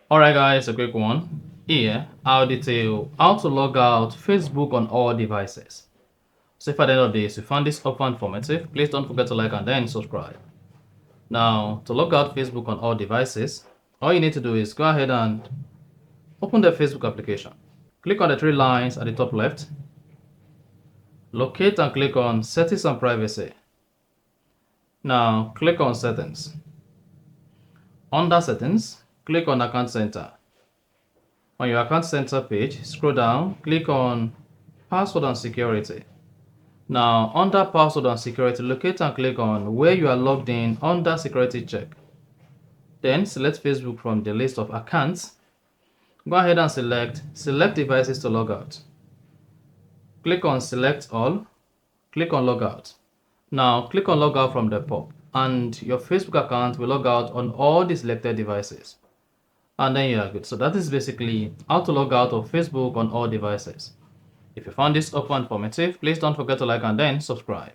Alright guys, a quick one. Here, I'll detail how to log out Facebook on all devices. So if at the end of this you found this helpful and informative, please don't forget to like and then subscribe. Now, to log out Facebook on all devices, all you need to do is go ahead and open the Facebook application. Click on the three lines at the top left. Locate and click on Settings and Privacy. Now, click on Settings. Under Settings, click on Account Center. On your Account Center page, scroll down, click on Password and Security. Now, under Password and Security, locate and click on where you are logged in under Security Check. Then select Facebook from the list of accounts. Go ahead and select devices to log out. Click on Select All. Click on Logout. Now, click on Logout from the pop, and your Facebook account will log out on all the selected devices. And then you are good. So that is basically how to log out of Facebook on all devices. If you found this helpful and informative, please don't forget to like and then subscribe.